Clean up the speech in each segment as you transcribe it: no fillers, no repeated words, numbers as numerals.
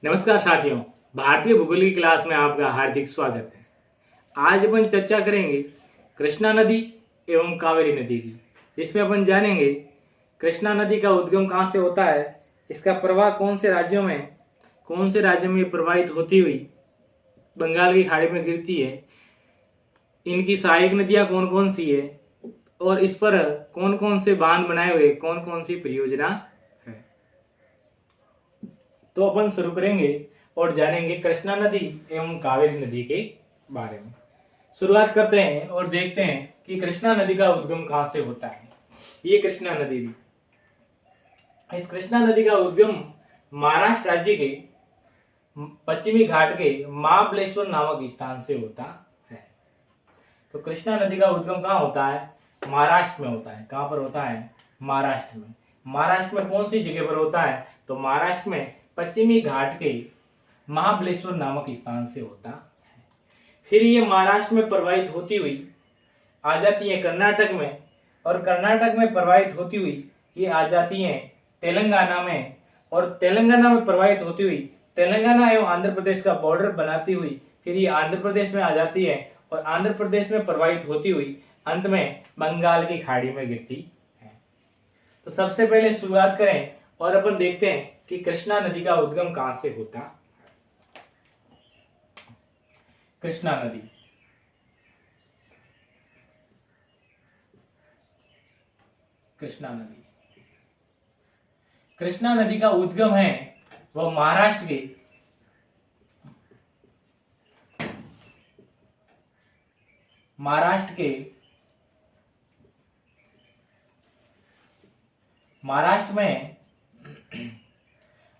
नमस्कार साथियों, भारतीय भूगोल की क्लास में आपका हार्दिक स्वागत है। आज अपन चर्चा करेंगे कृष्णा नदी एवं कावेरी नदी की, जिसमें अपन जानेंगे कृष्णा नदी का उद्गम कहाँ से होता है, इसका प्रवाह कौन से राज्यों में प्रवाहित होती हुई बंगाल की खाड़ी में गिरती है, इनकी सहायक नदियाँ कौन कौन सी है और इस पर कौन कौन से बांध बनाए हुए कौन कौन सी परियोजना है। तो अपन शुरू करेंगे और जानेंगे कृष्णा नदी एवं कावेरी नदी के बारे में। शुरुआत करते हैं और देखते हैं कि कृष्णा नदी का उद्गम कहां से होता है। ये कृष्णा नदी थी। इस कृष्णा नदी का उद्गम महाराष्ट्र राज्य के पश्चिमी घाट के महाबलेश्वर नामक स्थान से होता है। तो कृष्णा नदी का उद्गम कहाँ होता है? महाराष्ट्र में होता है। कहाँ पर होता है? महाराष्ट्र में। महाराष्ट्र में कौन सी जगह पर होता है? तो महाराष्ट्र में पश्चिमी घाट के महाबलेश्वर नामक स्थान से होता है। फिर ये महाराष्ट्र में प्रवाहित होती हुई आ जाती है कर्नाटक में, और कर्नाटक में प्रवाहित होती हुई ये आ जाती है तेलंगाना में, और तेलंगाना में प्रवाहित होती हुई तेलंगाना एवं आंध्र प्रदेश का बॉर्डर बनाती हुई फिर ये आंध्र प्रदेश में आ जाती है, और आंध्र प्रदेश में प्रवाहित होती हुई अंत में बंगाल की खाड़ी में गिरती है। तो सबसे पहले शुरुआत करें और अपन देखते हैं कि कृष्णा नदी का उद्गम कहां से होता। कृष्णा नदी, कृष्णा नदी, कृष्णा नदी का उद्गम है वह महाराष्ट्र के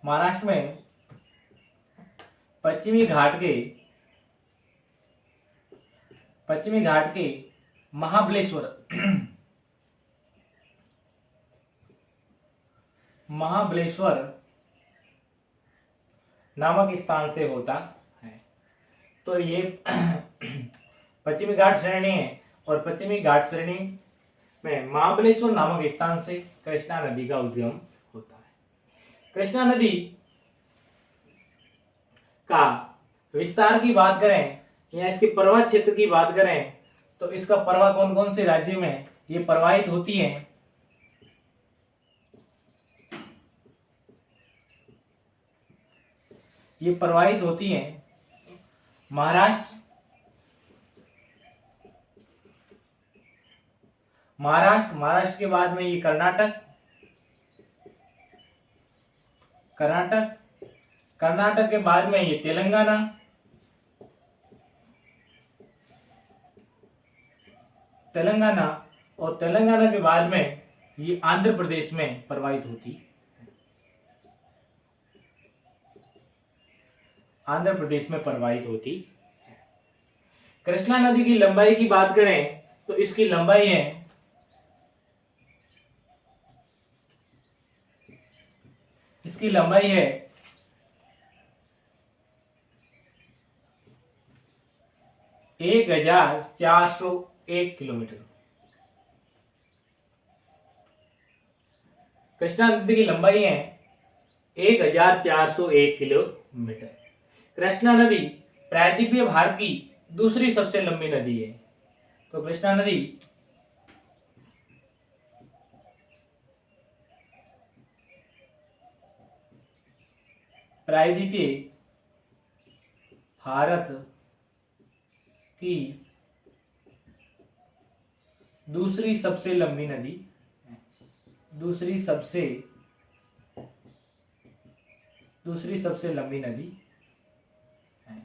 महाराष्ट्र में पश्चिमी घाट के महाबलेश्वर नामक स्थान से होता है। तो ये पश्चिमी घाट श्रेणी है, और पश्चिमी घाट श्रेणी में महाबलेश्वर नामक स्थान से कृष्णा नदी का उद्गम होता है। कृष्णा नदी का विस्तार की बात करें या इसके प्रवाह क्षेत्र की बात करें तो इसका प्रवाह कौन कौन से राज्य में ये प्रवाहित होती है। ये प्रवाहित होती है महाराष्ट्र के बाद में ये कर्नाटक के बाद में ये तेलंगाना, और तेलंगाना के बाद में ये आंध्र प्रदेश में प्रवाहित होती है। कृष्णा नदी की लंबाई की बात करें तो इसकी लंबाई है 1401 किलोमीटर। कृष्णा नदी की लंबाई है 1401 किलोमीटर। कृष्णा नदी प्रायद्वीपीय भारत की दूसरी सबसे लंबी नदी है। तो कृष्णा नदी प्रायद्वीपीय भारत की दूसरी सबसे लंबी नदी है। दूसरी सबसे लंबी नदी है।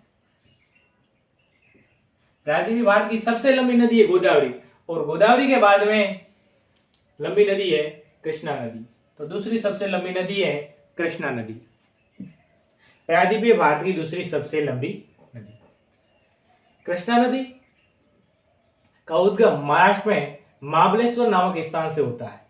प्रायद्वीपीय भारत की सबसे लंबी नदी है गोदावरी, और गोदावरी के बाद में लंबी नदी है कृष्णा नदी। तो दूसरी सबसे लंबी नदी है कृष्णा नदी, प्रायद्वीपीय भारत की दूसरी सबसे लंबी नदी। कृष्णा नदी का उद्गम महाराष्ट्र में महाबलेश्वर नामक स्थान से होता है,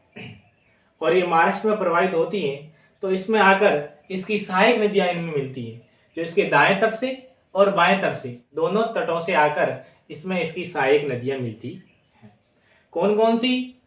और ये महाराष्ट्र में प्रवाहित होती है। तो इसमें आकर इसकी सहायक नदियां इनमें मिलती है, जो इसके दाएं तट से और बाएं तट से दोनों तटों से आकर इसमें इसकी सहायक नदियां मिलती हैं। कौन कौन सी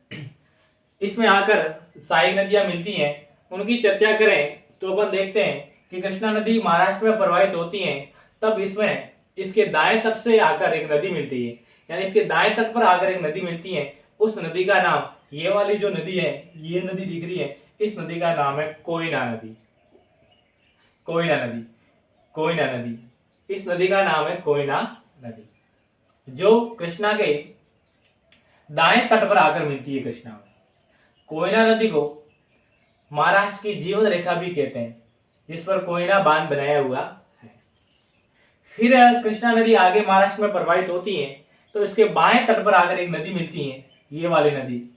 इसमें आकर सहायक नदियां मिलती हैं उनकी चर्चा करें तो अपन देखते हैं कि कृष्णा नदी महाराष्ट्र में प्रवाहित होती है, तब इसमें इसके दाएं तट से आकर एक नदी मिलती है, यानी इसके दाएं तट पर आकर एक नदी मिलती है। उस नदी का नाम, ये वाली जो नदी है, ये नदी दिख रही है, इस नदी का नाम है कोयना नदी। कोयना नदी, कोयना नदी, इस नदी का नाम है कोयना नदी, जो कृष्णा के दाएं तट पर आकर मिलती है कृष्णा में। कोयना नदी को महाराष्ट्र की जीवन रेखा भी कहते हैं, जिस पर कोयना बांध बनाया हुआ है। फिर कृष्णा नदी आगे महाराष्ट्र में प्रवाहित होती है, तो इसके बाएं तट पर आकर एक नदी मिलती है, ये वाली नदी,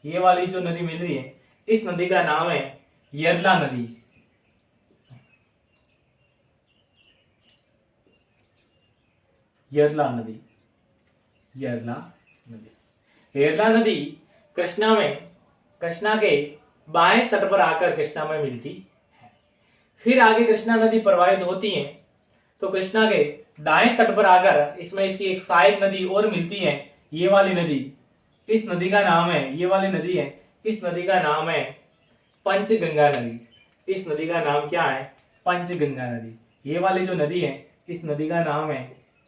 ये वाली जो नदी मिल रही है, इस नदी का नाम है यरला नदी। यरला नदी, यरला नदी, यरला नदी कृष्णा में, कृष्णा के बाएं तट पर आकर कृष्णा में मिलती है। फिर आगे कृष्णा नदी प्रवाहित होती है, तो कृष्णा के दाएं तट पर आकर इसमें इसकी एक सहायक नदी और मिलती है, ये वाली नदी। इस नदी का नाम है, ये वाली नदी है, इस नदी का नाम है पंचगंगा नदी। इस नदी का नाम क्या है? पंचगंगा नदी। ये वाली जो नदी है, इस नदी का नाम है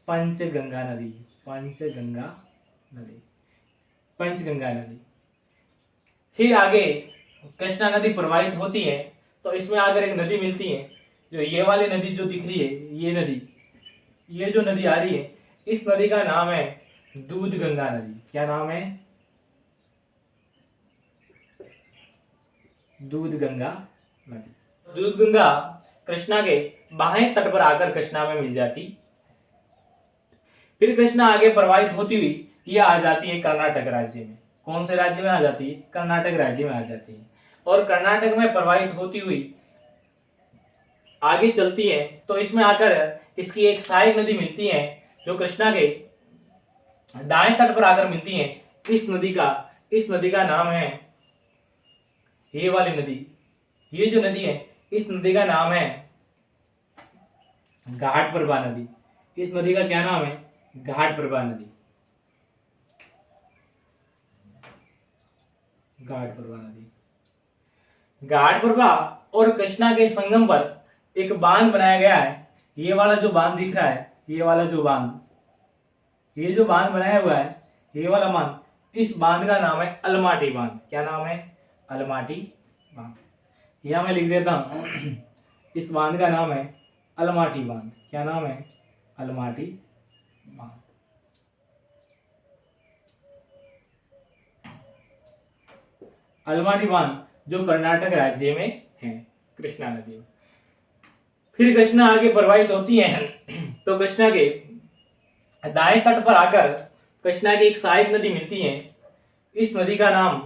पंचगंगा नदी। पंचगंगा नदी, पंचगंगा नदी। फिर आगे कृष्णा नदी प्रवाहित होती है, तो इसमें आकर एक नदी मिलती है, जो ये वाली नदी जो दिख रही है, ये नदी, ये जो नदी आ रही है, इस नदी का नाम है दूधगंगा नदी। क्या नाम है? दूधगंगा नदी। दूधगंगा कृष्णा के बाएं तट पर आकर कृष्णा में मिल जाती। फिर कृष्णा आगे प्रवाहित होती हुई ये आ जाती है कर्नाटक राज्य में। कौन से राज्य में आ जाती है? कर्नाटक राज्य में आ जाती है। और कर्नाटक में प्रवाहित होती हुई आगे चलती है, तो इसमें आकर इसकी एक सहायक नदी मिलती है, जो कृष्णा के दाएं तट पर आकर मिलती है। इस नदी का नाम है, ये वाली नदी, ये जो नदी है, इस नदी का नाम है घाटप्रभा नदी। इस नदी का क्या नाम है? घाटप्रभा नदी। घाटप्रभा नदी। घाटप्रभा और कृष्णा के संगम पर एक बांध बनाया गया है। ये वाला जो बांध दिख रहा है, ये वाला जो बांध, ये जो बांध बनाया हुआ है, ये वाला बांध, इस बांध का नाम है अलमाटी बांध। क्या नाम है? अलमाटी बांध। यहां मैं लिख देता हूं, इस बांध का नाम है अलमाटी बांध। क्या नाम है? अलमाटी बांध। अलमाटी बांध जो कर्नाटक राज्य में है, कृष्णा नदी में। फिर कृष्णा आगे प्रवाहित होती है, तो कृष्णा के दाएं तट पर आकर कृष्णा की एक सहायक नदी मिलती है। इस नदी का नाम,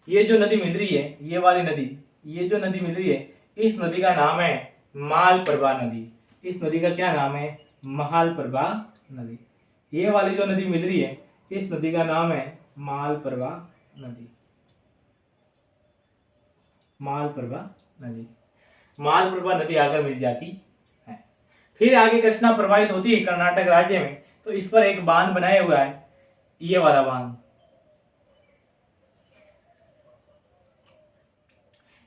ये जो नदी मिल रही है, ये वाली नदी, ये जो नदी मिल रही है, इस नदी का नाम है मालप्रभा नदी। इस नदी का क्या नाम है? मालप्रभा नदी। ये वाली जो नदी मिल रही है, इस नदी का नाम है मालप्रभा नदी। मालप्रभा नदी। मालप्रभा नदी आकर मिल जाती है। फिर आगे कृष्णा प्रवाहित होती है कर्नाटक राज्य में, तो इस पर एक बांध बनाया हुआ है, ये वाला बांध।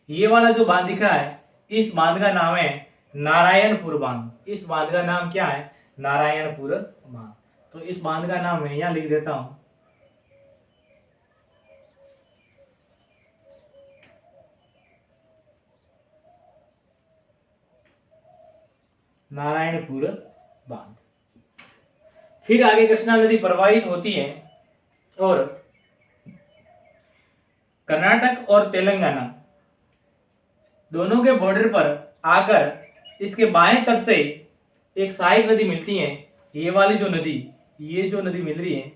ये वाला जो बांध दिख रहा है, इस बांध का नाम है नारायणपुर बांध। इस बांध का नाम क्या है? नारायणपुर बांध। तो इस बांध का नाम मैं यहां लिख देता हूं, नारायणपुर बांध। फिर आगे कृष्णा नदी प्रवाहित होती है और कर्नाटक और तेलंगाना दोनों के बॉर्डर पर आकर इसके बाएं तट से एक सहायक नदी मिलती है, ये वाली जो नदी, ये जो नदी मिल रही है,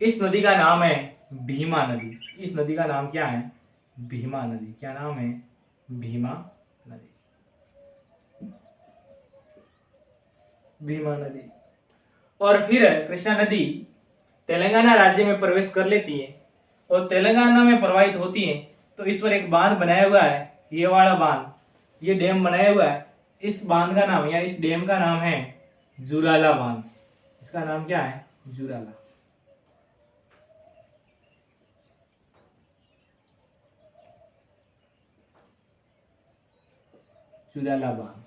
इस नदी का नाम है भीमा नदी। इस नदी का नाम क्या है? भीमा नदी। क्या नाम है? भीमा नदी। भीमा नदी। और फिर कृष्णा नदी तेलंगाना राज्य में प्रवेश कर लेती है और तेलंगाना में प्रवाहित होती है, तो इस पर एक बांध बनाया हुआ है, ये वाला बांध, ये डैम बनाया हुआ है। इस बांध का नाम या इस डैम का नाम है जुराला बांध। इसका नाम क्या है? जुराला। जुराला बांध।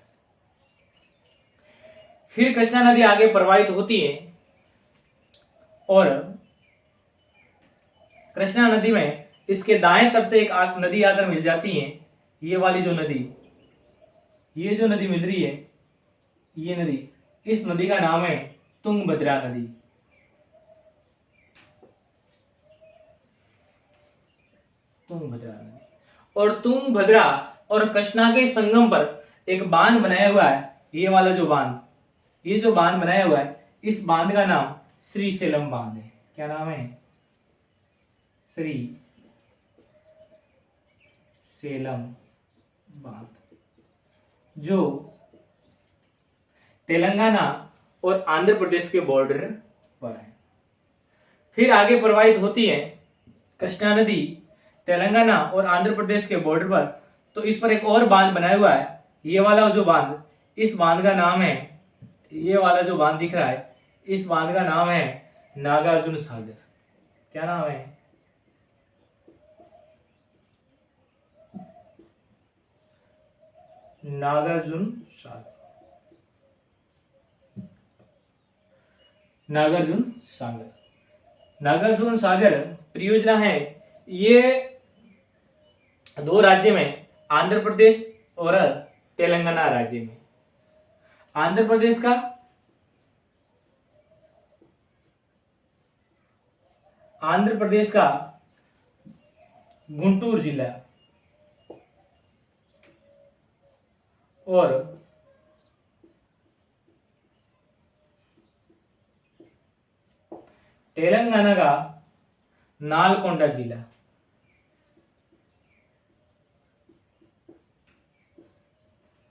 फिर कृष्णा नदी आगे प्रवाहित होती है और कृष्णा नदी में इसके दाएं तरफ से एक नदी आकर मिल जाती है। ये वाली जो नदी, ये जो नदी मिल रही है, ये नदी, इस नदी का नाम है तुंगभद्रा नदी। तुंगभद्रा नदी। और तुंगभद्रा और कृष्णा के संगम पर एक बांध बनाया हुआ है। ये वाला जो बांध, ये जो बांध बनाया हुआ है, इस बांध का नाम श्रीशैलम बांध है। क्या नाम है? श्रीशैलम बांध, जो तेलंगाना और आंध्र प्रदेश के बॉर्डर पर है। फिर आगे प्रवाहित होती है कृष्णा नदी तेलंगाना और आंध्र प्रदेश के बॉर्डर पर। तो इस पर एक और बांध बनाया हुआ है। ये वाला जो बांध, इस बांध का नाम है, ये वाला जो बांध दिख रहा है, इस बांध का नाम है नागार्जुन सागर। क्या नाम है? नागार्जुन सागर। नागार्जुन सागर, नागार्जुन सागर परियोजना है। ये दो राज्य में, आंध्र प्रदेश और तेलंगाना राज्य में। आंध्र प्रदेश का गुंटूर जिला और तेलंगाना का नालकोंडा जिला।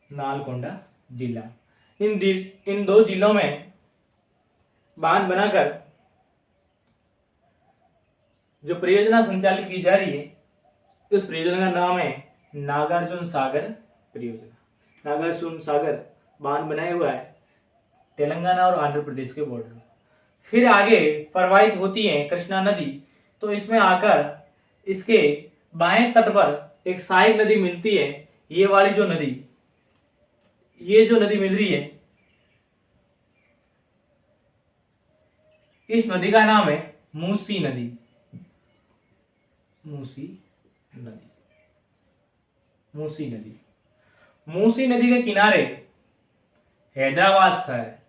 नालकोंडा जिला, इन दो जिलों में बांध बनाकर जो परियोजना संचालित की जा रही है, उस परियोजना का नाम है नागार्जुन सागर परियोजना। नागार्जुन सागर बांध बनाया हुआ है तेलंगाना और आंध्र प्रदेश के बॉर्डर। फिर आगे प्रवाहित होती है कृष्णा नदी। तो इसमें आकर इसके बाएं तट पर एक सहायक नदी मिलती है। ये वाली जो नदी, ये जो नदी मिल रही है, इस नदी का नाम है मूसी नदी। मूसी नदी, मूसी नदी। मूसी नदी के किनारे हैदराबाद शहर है।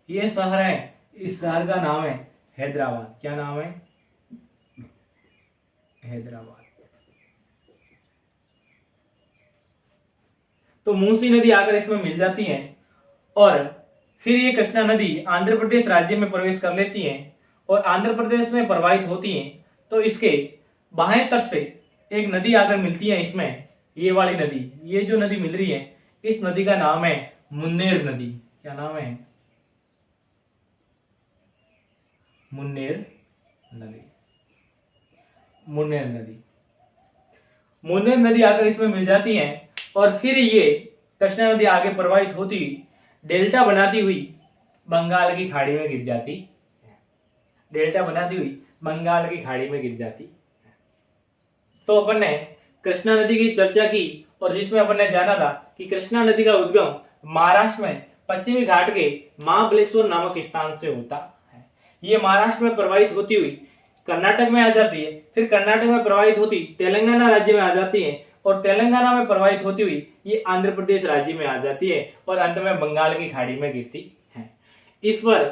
ये शहर है, इस शहर का नाम है हैदराबाद। क्या नाम है? हैदराबाद। तो मूसी नदी आकर इसमें मिल जाती है और फिर ये कृष्णा नदी आंध्र प्रदेश राज्य में प्रवेश कर लेती है और आंध्र प्रदेश में प्रवाहित होती है। तो इसके बाएं तट से एक नदी आकर मिलती है इसमें, ये वाली नदी, ये जो नदी मिल रही है, इस नदी का नाम है मुन्नेर नदी। क्या नाम है? मुन्नेर नदी। मुन्नेर नदी। मुन्नेर नदी आकर इसमें मिल जाती है और फिर ये कृष्णा नदी आगे प्रवाहित होती डेल्टा बनाती हुई बंगाल की खाड़ी में गिर जाती। डेल्टा बनाती हुई बंगाल की खाड़ी में गिर जाती। तो अपन ने कृष्णा नदी की चर्चा की और जिसमें अपन ने जाना था कि कृष्णा नदी का उद्गम महाराष्ट्र में पश्चिमी घाट के महाबलेश्वर नामक स्थान से होता है। ये महाराष्ट्र में प्रवाहित होती हुई कर्नाटक में आ जाती है, फिर कर्नाटक में प्रवाहित होती तेलंगाना राज्य में आ जाती है और तेलंगाना में प्रवाहित होती हुई ये आंध्र प्रदेश राज्य में आ जाती है और अंत में बंगाल की खाड़ी में गिरती है। इस पर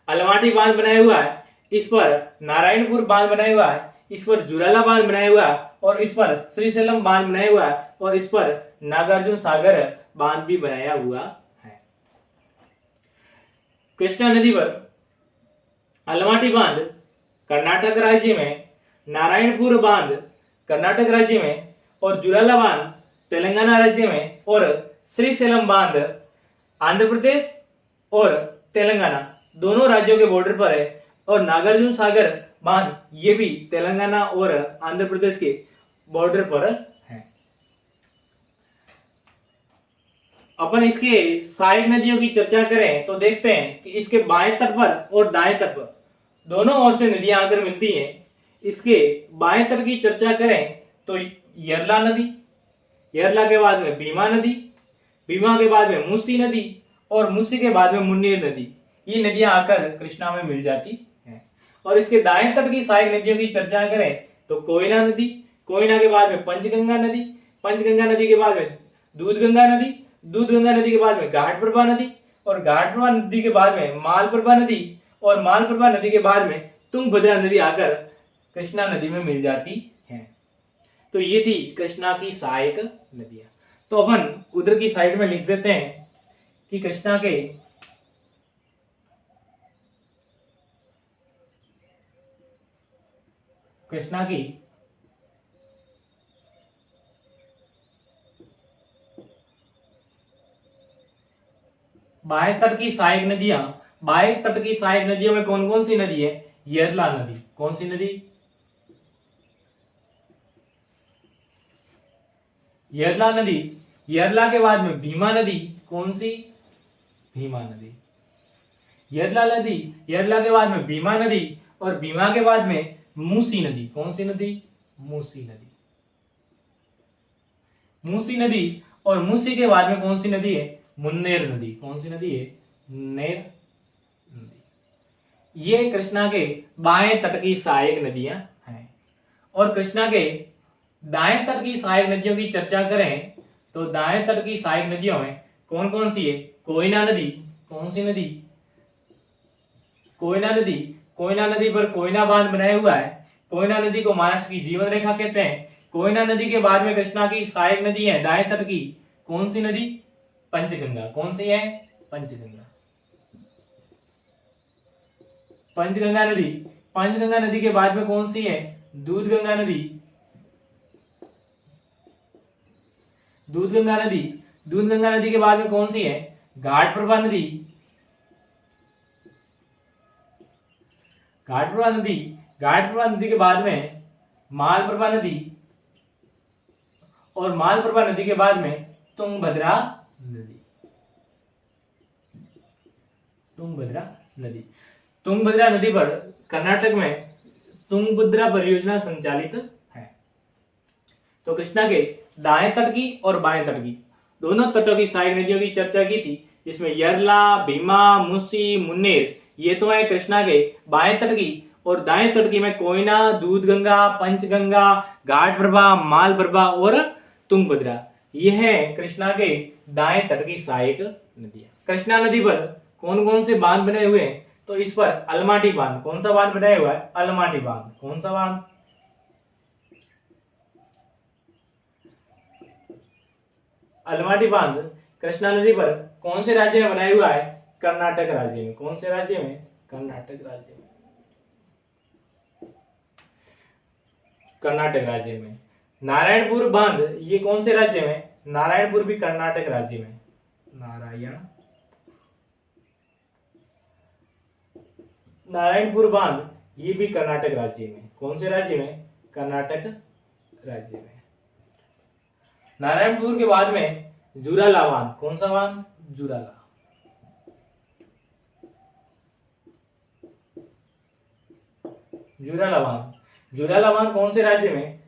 अलमाटी बांध बनाया हुआ है, इस पर नारायणपुर बांध बनाया हुआ है, इस पर जुराला बांध बनाया हुआ है और इस पर श्रीशैलम बांध बनाया हुआ है और इस पर नागार्जुन सागर बांध भी बनाया हुआ है। कृष्णा नदी पर अलमाटी बांध कर्नाटक राज्य में, नारायणपुर बांध कर्नाटक राज्य में और जुराला बांध तेलंगाना राज्य में और श्रीशैलम बांध आंध्र प्रदेश और तेलंगाना दोनों राज्यों के बॉर्डर पर है और नागार्जुन सागर बांध ये भी तेलंगाना और आंध्र प्रदेश के बॉर्डर पर है। अपन इसके सहायक नदियों की चर्चा करें तो देखते हैं कि इसके बाएं तट पर और दाएं तट पर दोनों ओर से नदियां आकर मिलती हैं। इसके बाएं तट की चर्चा करें तो यरला नदी, यरला के बाद में भीमा नदी, भीमा के बाद में मूसी नदी और मूसी के बाद में मुन्नेर नदी। ये नदियां आकर कृष्णा में मिल जाती हैं। और इसके दाएं तट की सहायक नदियों की चर्चा करें तो कोयना नदी, कोयना के बाद में पंचगंगा नदी, पंचगंगा नदी के बाद में दूधगंगा नदी, दूधगंगा नदी के बाद में घाटप्रभा नदी और घाटप्रभा नदी के बाद में मालप्रभा नदी और मालप्रभा नदी के बाद में तुंगभद्रा नदी आकर कृष्णा नदी में मिल जाती है। तो ये थी कृष्णा की सहायक नदियां। तो अपन उधर की साइड में लिख देते हैं कि कृष्णा के कृष्णा की बाएं तट की सहायक नदियां, बाएं तट की सहायक नदियों में कौन कौन सी नदी है? यरला नदी। कौन सी नदी? यरला नदी। यरला के बाद में भीमा नदी। कौन सी? भीमा नदी। यरला नदी, यरला के बाद में भीमा नदी और भीमा के बाद में मूसी नदी। कौन सी नदी? मूसी नदी। मूसी नदी और मूसी के बाद में कौन सी नदी है? मुन्नेर नदी। कौन सी नदी है? मुन्नेर नदी। ये कृष्णा के बाएं तट की सहायक नदियां हैं। और कृष्णा के दाएं तट की सहायक नदियों की चर्चा करें तो दाएं तट की सहायक नदियों में कौन कौन सी है? कोयना नदी। कौन सी नदी? कोयना नदी। कोयना नदी पर कोयना बांध बनाया हुआ है। कोयना नदी को महाराष्ट्र की जीवन रेखा कहते हैं। कोयना नदी के बाद में कृष्णा की सहायक नदी है दाएं तट की। कौन सी नदी? पंचगंगा। कौन सी है? पंचगंगा। पंचगंगा नदी। पंचगंगा नदी के बाद में कौन सी है? दूधगंगा नदी। दूधगंगा नदी। दूधगंगा नदी के बाद में कौन सी है? घाटप्रभा नदी। घाटप्रभा नदी। घाटप्रभा नदी के बाद में मालप्रभा नदी और मालप्रभा नदी के बाद में तुंगभद्रा नदी। तुंगभद्रा नदी। तुंगभद्रा नदी पर कर्नाटक में तुंगभद्रा परियोजना संचालित है। तो कृष्णा के दाएं तट की और बाएं तट की दोनों तटों की सहायक नदियों की चर्चा की थी। इसमें यरला, भीमा, मूसी, मुन्नेर ये तो है कृष्णा के बाएं तट की। और दाएं तट की में कोयना, दूधगंगा, पंचगंगा, घाटप्रभा, मालप्रभा और तुंगभद्रा ये है कृष्णा के दाएं तट की सहायक नदियां। कृष्णा नदी पर कौन कौन से बांध बने हुए हैं? तो इस पर अलमाटी बांध। कौन सा बांध बनाया हुआ है? अलमाटी बांध। कौन सा बांध? अलमाटी बांध कृष्णा नदी पर कौन से राज्य में बनाया हुआ है? कर्नाटक राज्य में। कौन से राज्य में? कर्नाटक राज्य में। कर्नाटक राज्य में। नारायणपुर बांध ये कौन से राज्य में? नारायणपुर भी कर्नाटक राज्य में। नारायणपुर बांध ये भी कर्नाटक राज्य में। कौन से राज्य में? कर्नाटक राज्य में। नारायणपुर के बाद में जुराला बांध। कौन सा बांध? जुराला। जुराला बांध। जुराला बांध कौन से राज्य में?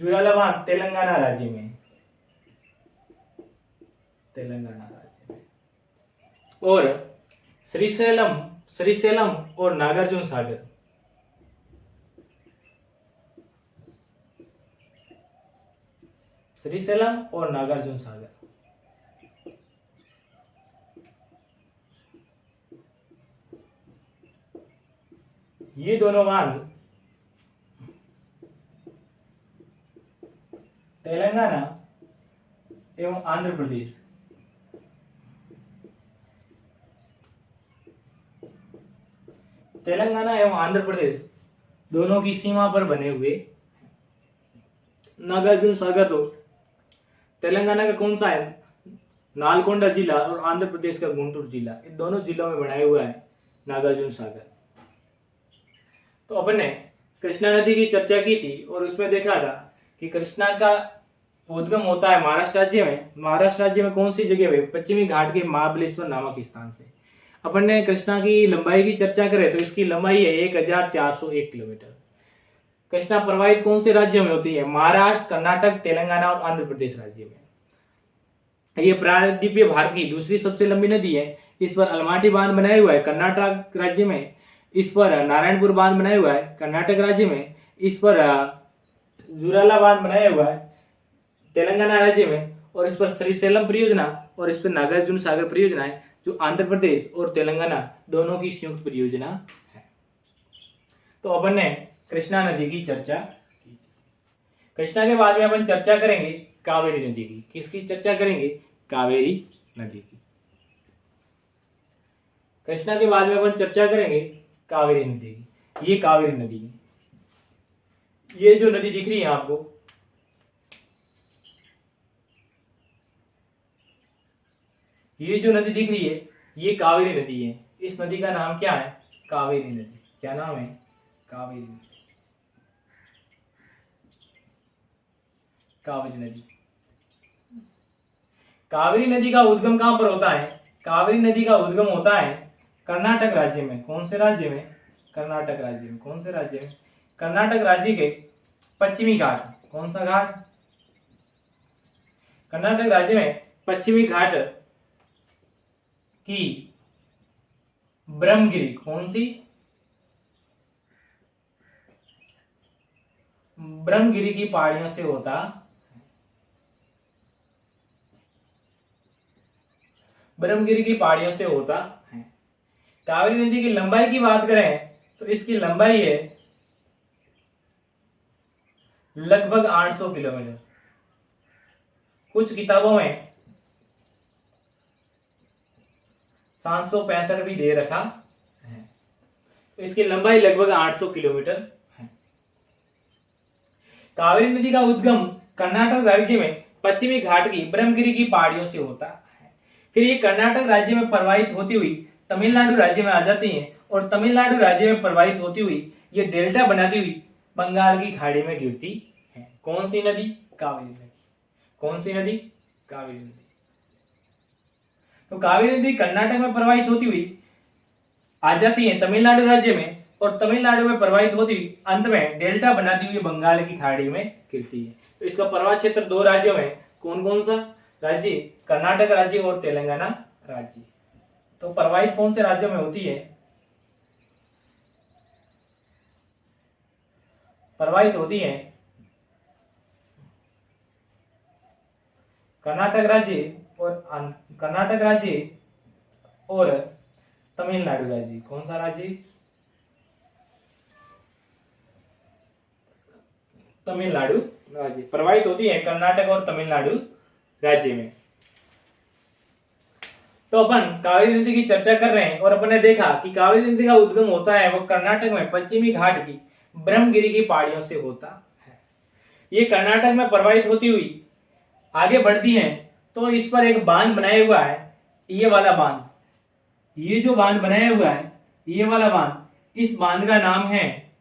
जुराला बांध तेलंगाना राज्य में। तेलंगाना राज्य में। और श्रीशैलम, श्रीशैलम और नागार्जुन सागर श्रीशैलम और नागार्जुन सागर ये दोनों बांध तेलंगाना एवं आंध्र प्रदेश तेलंगाना एवं आंध्र प्रदेश दोनों की सीमा पर बने हुए। नागार्जुन सागर तो तेलंगाना का कौन सा है? नालकोंडा जिला और आंध्र प्रदेश का गुंटूर जिला, इन दोनों जिलों में बनाया हुआ है नागार्जुन सागर। तो अपन ने कृष्णा नदी की चर्चा की थी और उसमें देखा था कि कृष्णा का उद्गम होता है महाराष्ट्र राज्य में। महाराष्ट्र राज्य में कौन सी जगह है? पश्चिमी घाट के महाबलेश्वर नामक स्थान से। अपन ने कृष्णा की लंबाई की चर्चा करें तो इसकी लंबाई है 1401 किलोमीटर। कृष्णा प्रवाहित कौन से राज्यों में होती है? महाराष्ट्र, कर्नाटक, तेलंगाना और आंध्र प्रदेश राज्य में। ये प्रायद्वीपीय भारत की दूसरी सबसे लंबी नदी है। इस पर अलमाटी बांध बनाया हुआ है कर्नाटक राज्य में। इस पर नारायणपुर बांध बनाया हुआ है कर्नाटक राज्य में। इस पर जुराला बांध बनाया हुआ है तेलंगाना राज्य में। और इस पर श्रीशैलम परियोजना और इस पर नागार्जुन सागर परियोजना है, जो आंध्र प्रदेश और तेलंगाना दोनों की संयुक्त परियोजना है। तो अपन ने कृष्णा नदी की चर्चा की। कृष्णा के बाद में अपन चर्चा करेंगे कावेरी नदी की। किसकी चर्चा करेंगे? कावेरी नदी की। कृष्णा के बाद में अपन चर्चा करेंगे कावेरी नदी की। ये कावेरी नदी है। ये जो नदी दिख रही है आपको, ये जो नदी दिख रही है ये कावेरी नदी है। इस नदी का नाम क्या है? कावेरी नदी। क्या नाम है? कावेरी नदी। कावेरी नदी। कावेरी नदी का उद्गम कहां पर होता है? कावेरी नदी का उद्गम होता है कर्नाटक राज्य में। कौन से राज्य में? कर्नाटक राज्य में। कौन से राज्य में? कर्नाटक राज्य के पश्चिमी घाट। कौन सा घाट? कर्नाटक राज्य में पश्चिमी घाट की ब्रह्मगिरी। कौन सी? ब्रह्मगिरी की पहाड़ियों से होता ब्रह्मगिरी की पहाड़ियों से होता है। कावेरी नदी की लंबाई की बात करें तो इसकी लंबाई है लगभग 800 किलोमीटर। कुछ किताबों में 765 भी दे रखा है। तो इसकी लंबाई लगभग 800 किलोमीटर है। कावेरी नदी का उद्गम कर्नाटक राज्य में पश्चिमी घाट की ब्रह्मगिरी की पहाड़ियों से होता है। फिर ये कर्नाटक राज्य में प्रवाहित होती हुई तमिलनाडु राज्य में आ जाती है और तमिलनाडु राज्य में प्रवाहित होती हुई ये डेल्टा बनाती हुई बंगाल की खाड़ी में गिरती है। कौन सी नदी? कावेरी नदी। कौन सी नदी? कावेरी नदी। तो कावेरी नदी कर्नाटक में प्रवाहित होती हुई आ जाती है तमिलनाडु राज्य में और तमिलनाडु में प्रवाहित होती हुई अंत में डेल्टा बनाती हुई बंगाल की खाड़ी में गिरती है। तो इसका प्रवाह क्षेत्र दो राज्यों में कौन कौन सा राज्य? कर्नाटक राज्य और तेलंगाना राज्य। तो प्रवाहित कौन से राज्यों में होती है? प्रवाहित होती है कर्नाटक राज्य और तमिलनाडु राज्य। कौन सा राज्य? तमिलनाडु राज्य। प्रवाहित होती है कर्नाटक और तमिलनाडु राज्य में। तो अपन कावेरी नदी की चर्चा कर रहे हैं और अपन ने देखा कि कावेरी नदी का उद्गम होता है वो कर्नाटक में पश्चिमी घाट की ब्रह्मगिरी की पहाड़ियों से होता है। ये कर्नाटक में प्रवाहित होती हुई आगे बढ़ती है तो इस पर एक बांध बनाया हुआ है, ये वाला बांध। ये जो बांध बनाया हुआ है ये वाला बांध, इस बांध का नाम है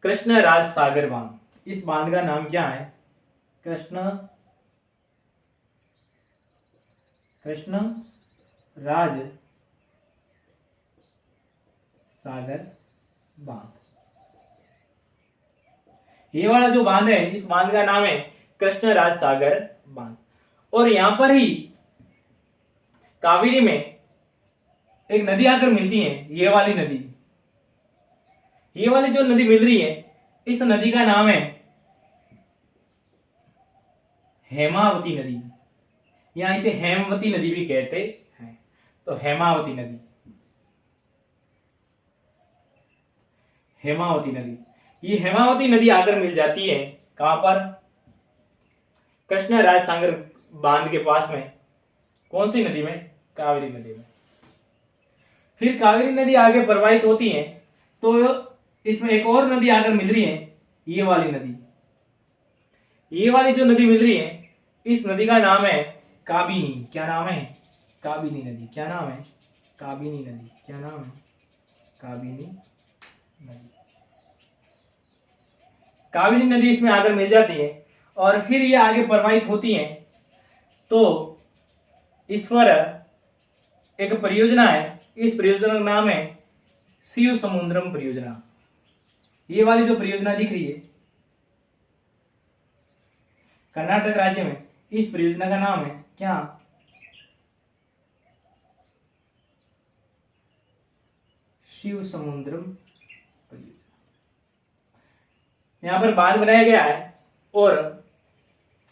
कृष्ण राज सागर बांध। इस बांध का नाम क्या है? कृष्ण राज सागर बांध। ये वाला जो बांध है इस बांध का नाम है कृष्ण राज सागर बांध। और यहां पर ही कावेरी में एक नदी आकर मिलती है, ये वाली नदी। ये वाली जो नदी मिल रही है इस नदी का नाम है हेमावती नदी, या इसे हेमवती नदी भी कहते हैं। तो हेमावती नदी, हेमावती नदी, ये हेमावती नदी आकर मिल जाती है कहां पर? कृष्ण राज सागर बांध के पास में। कौन सी नदी में? कावेरी नदी में। फिर कावेरी नदी आगे प्रवाहित होती है तो इसमें एक और नदी आकर मिल रही है, ये वाली नदी। ये वाली जो नदी मिल रही है इस नदी का नाम है काबिनी। क्या नाम है? काबिनी नदी। क्या नाम है? काबिनी नदी। क्या नाम है? काबिनी नदी। काबिनी नदी इसमें आकर मिल जाती है और फिर ये आगे प्रवाहित होती है तो इस पर एक परियोजना है। इस परियोजना का नाम है शिव समुद्रम परियोजना। ये वाली जो परियोजना दिख रही है कर्नाटक राज्य में इस परियोजना का नाम है क्या? शिव समुद्रम परियोजना। यहाँ पर बांध बनाया गया है और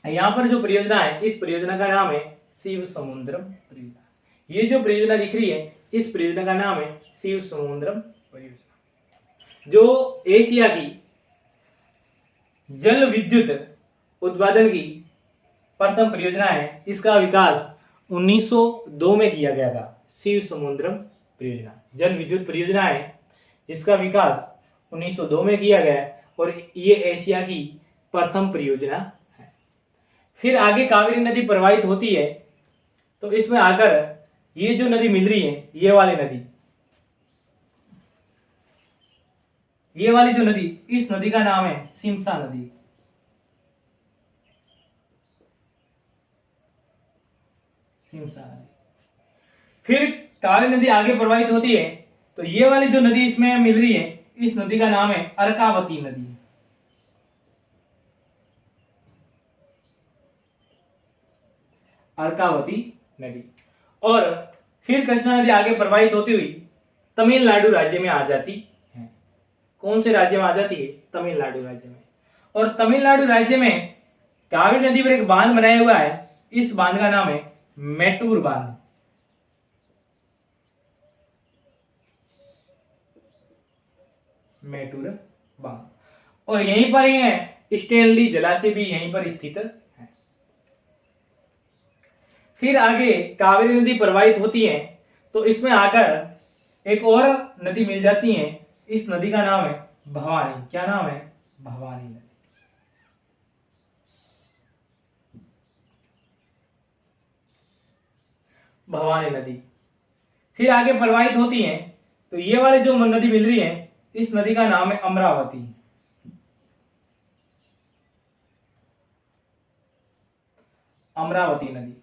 यहाँ पर जो परियोजना है इस परियोजना का नाम है शिव समुद्रम परियोजना। ये जो परियोजना दिख रही है इस परियोजना का नाम है शिव समुद्रम परियोजना, जो एशिया की जल विद्युत उत्पादन की प्रथम परियोजना है। इसका विकास 1902 में किया गया था। शिव समुद्रम परियोजना जल विद्युत परियोजना है, इसका विकास 1902 में किया गया है और ये एशिया की प्रथम परियोजना है। फिर आगे कावेरी नदी प्रवाहित होती है, तो इसमें आकर ये जो नदी मिल रही है, ये वाली नदी, ये वाली जो नदी, इस नदी का नाम है सिमसा नदी। सिमसा नदी। फिर कावेरी नदी आगे प्रवाहित होती है, तो ये वाली जो नदी इसमें मिल रही है, इस नदी का नाम है अर्कावती नदी। अर्कावती नदी। और फिर कृष्णा नदी आगे प्रवाहित होती हुई तमिलनाडु राज्य में आ जाती है। कौन से राज्य में आ जाती है? तमिलनाडु राज्य में। और तमिलनाडु राज्य में कावेरी नदी पर एक बांध बनाया हुआ है, इस बांध का नाम है मेटूर बांध। मेटूर बांध। और यहीं पर ही है स्टेनली जलाशय भी यहीं पर स्थित है। फिर आगे कावेरी नदी प्रवाहित होती है, तो इसमें आकर एक और नदी मिल जाती है। इस नदी का नाम है भवानी। क्या नाम है? भवानी नदी। भवानी नदी फिर आगे प्रवाहित होती है, तो ये वाली जो नदी मिल रही है, इस नदी का नाम है अमरावती। अमरावती नदी।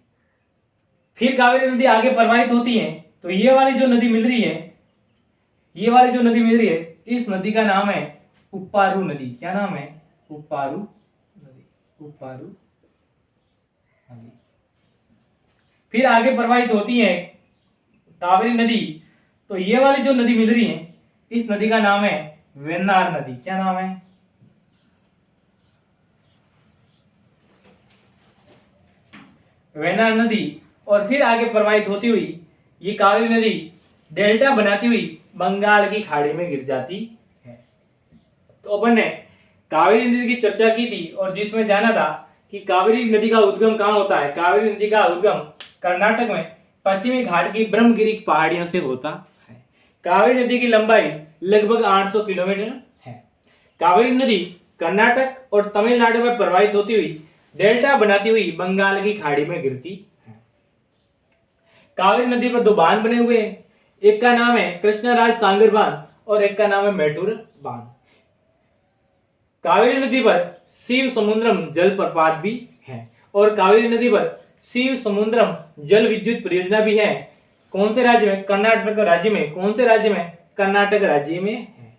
फिर कावेरी नदी आगे प्रवाहित होती है, तो ये वाली जो नदी मिल रही है, ये वाली जो नदी मिल रही है, इस नदी का नाम है उप्पारू नदी। क्या नाम है? उप्पारू नदी। उप्पारू नदी। फिर आगे प्रवाहित होती है कावेरी नदी, तो ये वाली जो नदी मिल रही है, इस नदी का नाम है वेन्नार नदी। क्या नाम है? वेन्नार नदी। और फिर आगे प्रवाहित होती हुई ये कावेरी नदी डेल्टा बनाती हुई बंगाल की खाड़ी में गिर जाती है। तो अपन ने कावेरी नदी की चर्चा की थी और जिसमें जाना था कि कावेरी नदी का उद्गम कहाँ होता है। कावेरी नदी का उद्गम कर्नाटक में पश्चिमी घाट की ब्रह्मगिरी पहाड़ियों से होता है। कावेरी नदी की लंबाई लगभग 800 किलोमीटर है। कावेरी नदी कर्नाटक और तमिलनाडु में प्रवाहित होती हुई डेल्टा बनाती हुई बंगाल की खाड़ी में गिरती है। कावेरी नदी पर दो बांध बने हुए हैं, एक का नाम है कृष्णराज सागर बांध और एक का नाम है मेटूर बांध। कावेरी नदी पर शिव समुद्रम जल प्रपात भी है और कावेरी नदी पर शिव समुद्रम जल विद्युत परियोजना भी है। कौन से राज्य में? कर्नाटक राज्य में। कौन से राज्य में? कर्नाटक राज्य में है।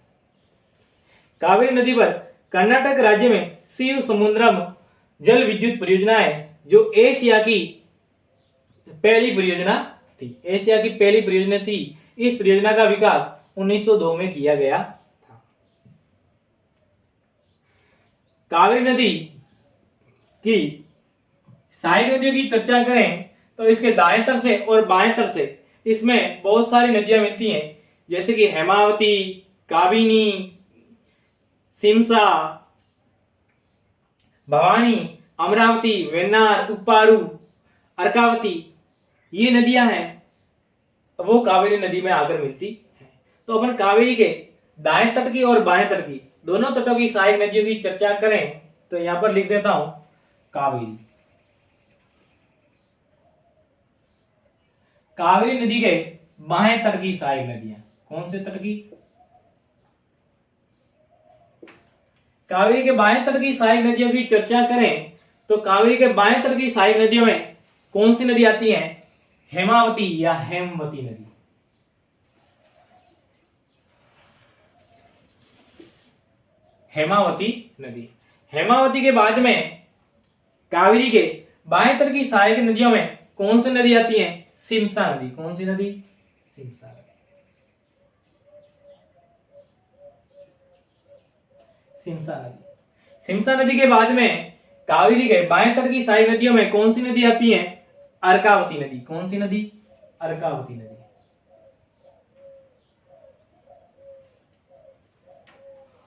कावेरी नदी पर कर्नाटक राज्य में शिव समुद्रम जल विद्युत परियोजना है, जो एशिया की पहली परियोजना थी। एशिया की पहली परियोजना थी। इस परियोजना का विकास 1902 में किया गया था। कावेरी नदी की सहायक नदियों की चर्चा करें तो इसके दाएं तरफ से और बाएं तरफ से इसमें बहुत सारी नदियां मिलती हैं, जैसे कि हेमावती, काबिनी, सिमसा, भवानी, अमरावती, वेन्नार, उप्पारू, अर्कावती। ये नदियां हैं, वो कावेरी नदी में आकर मिलती हैं। तो अपन कावेरी के दाएं तट की और बाएं तट की दोनों तटों की सहायक नदियों की चर्चा करें तो यहां पर लिख देता हूं कावेरी। कावेरी नदी के बाएं तट की सहायक नदियां कौन से तट की? कावेरी के बाएं तट की सहायक नदियों की चर्चा करें तो कावेरी के बाएं तट की सहायक नदियों में कौन सी नदी आती है? हेमावती या हेमवती नदी। हेमावती नदी। हेमावती के बाद में कावेरी के बाएं तट की सहायक नदियों में कौन सी नदी आती है? सिमसा नदी। कौन सी नदी? सिमसा नदी। सिमसा नदी। सिमसा नदी के बाद में कावेरी के बाएं तट की सहायक नदियों में कौन सी नदी आती है? अर्कावती नदी। कौन सी नदी? अर्कावती नदी।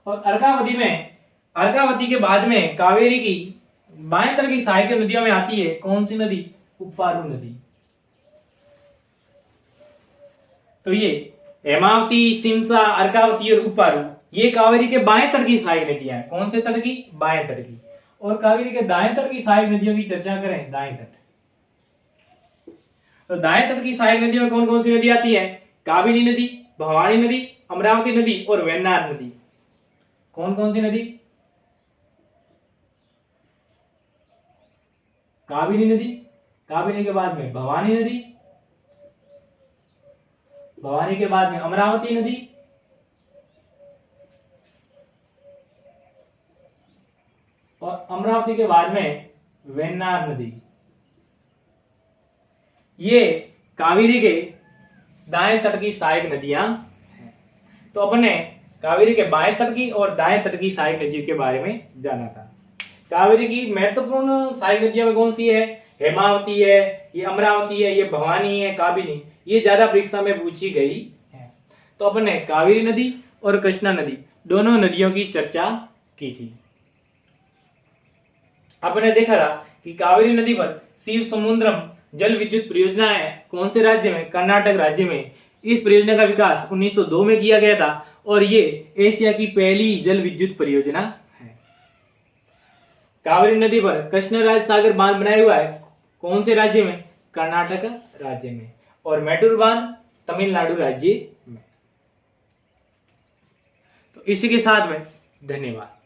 और अर्कावती के बाद में कावेरी की बाएं तट की सहायक नदियों में आती है कौन सी नदी? उप्पारू नदी। तो ये हेमावती, सिमसा, अर्कावती और उप्पारू ये कावेरी के बाएं तट की सहायक नदियां हैं। कौन से तट की? बाएं तट की। और कावेरी के दाएं तट की सहायक नदियों की चर्चा करें, दाएं तट। तो दाएं तट की सहायक नदियों में कौन कौन सी नदी आती है? कावेरी नदी, भवानी नदी, अमरावती नदी और वेन्नार नदी। कौन कौन सी नदी? कावेरी नदी, कावेरी के बाद में भवानी नदी, भवानी के बाद में अमरावती नदी और अमरावती के बाद में वेन्नार नदी। ये कावेरी के दाएं तट की सहायक नदियां हैं। तो अपने कावेरी के बाएं तट की और दाएं तट की सहायक नदियों के बारे में जाना था। कावेरी की महत्वपूर्ण सहायक नदियों में कौन सी है? हेमावती है, ये अमरावती है, ये भवानी है, काबिनी। ये ज्यादा परीक्षा में पूछी गई है। तो अपन ने कावेरी नदी और कृष्णा नदी दोनों नदियों की चर्चा की थी। अपन ने देखा था कि कावेरी नदी पर शिव समुद्रम जल विद्युत परियोजना है कौन से राज्य में? कर्नाटक राज्य में। इस परियोजना का विकास 1902 में किया गया था और ये एशिया की पहली जल विद्युत परियोजना है। कावेरी नदी पर कृष्णराज सागर बांध बनाया हुआ है कौन से राज्य में? कर्नाटक राज्य में। और मैटूर बांध तमिलनाडु राज्य में। तो इसी के साथ में धन्यवाद।